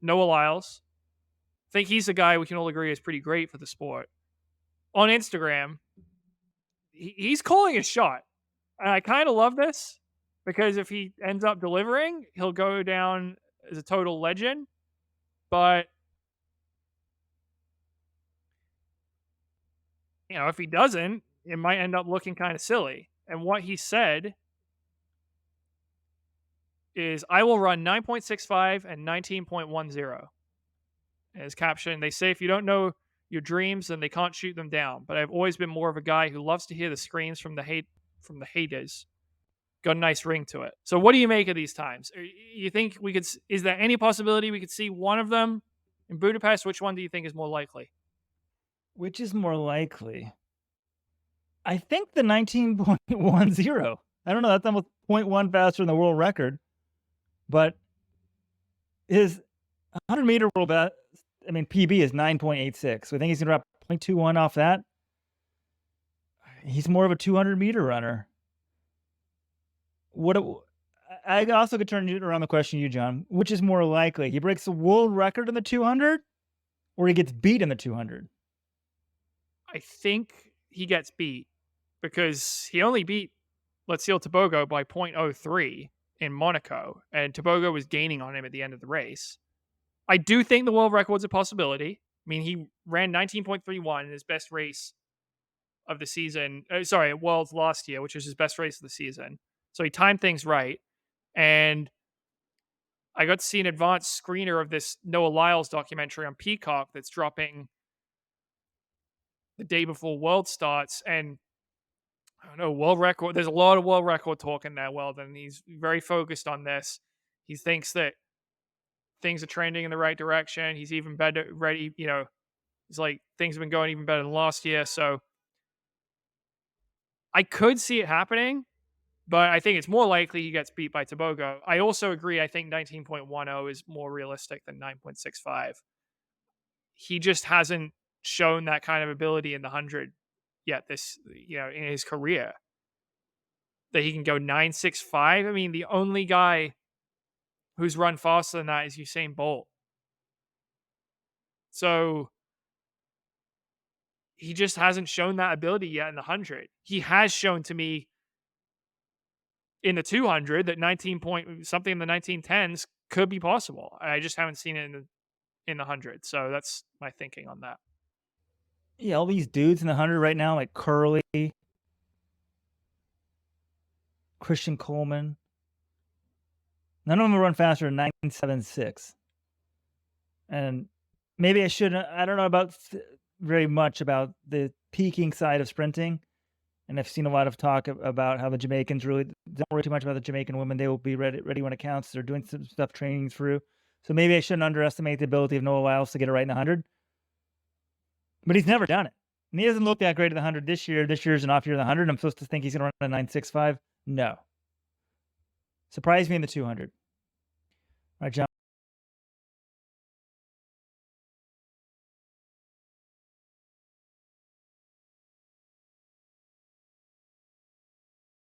Noah Lyles. I think he's a guy we can all agree is pretty great for the sport. On Instagram, he's calling his shot. And I kind of love this because if he ends up delivering, he'll go down as a total legend. But, if he doesn't, it might end up looking kind of silly. And what he said is, I will run 9.65 and 19.10. And his caption, they say if you don't know your dreams, then they can't shoot them down. But I've always been more of a guy who loves to hear the screams from the haters. Got a nice ring to it. So what do you make of these times? You think is there any possibility we could see one of them in Budapest? Which one do you think is more likely? Which is more likely? I think the 19.10. I don't know. That's almost 0.1 faster than the world record. But his 100-meter world best, PB is 9.86. So I think he's going to drop 0.21 off that. He's more of a 200-meter runner. I also could turn it around the question to you, John. Which is more likely? He breaks the world record in the 200 or he gets beat in the 200? I think he gets beat because he only beat Let's Tebogo by 0.03 in Monaco, and Tebogo was gaining on him at the end of the race. I do think the world record's a possibility. I mean, he ran 19.31 in his best race of the season. World's last year, which was his best race of the season. So he timed things right. And I got to see an advanced screener of this Noah Lyles documentary on Peacock that's dropping the day before World starts. And I don't know, world record. There's a lot of world record talk in there, Weldon. He's very focused on this. He thinks that things are trending in the right direction. He's even better ready. He's like, things have been going even better than last year. So I could see it happening, but I think it's more likely he gets beat by Tebogo. I also agree. I think 19.10 is more realistic than 9.65. He just hasn't shown that kind of ability in the 100 yet in his career, that he can go 9.65. I mean, the only guy who's run faster than that is Usain Bolt. So he just hasn't shown that ability yet in the 100. He has shown to me in the 200 that 19 point something in the 1910s could be possible. I just haven't seen it in the 100. So that's my thinking on that. Yeah, all these dudes in the 100 right now, like Curly, Christian Coleman, none of them will run faster than 9.76. And maybe I shouldn't. I don't know about very much about the peaking side of sprinting. And I've seen a lot of talk about how the Jamaicans really don't worry too much about the Jamaican women. They will be ready when it counts. They're doing some stuff training through. So maybe I shouldn't underestimate the ability of Noah Lyles to get it right in the 100. But he's never done it. And he hasn't looked that great at the 100 this year. This year's an off year of the 100. I'm supposed to think he's going to run a 9.65. No. Surprised me in the 200. All right, John.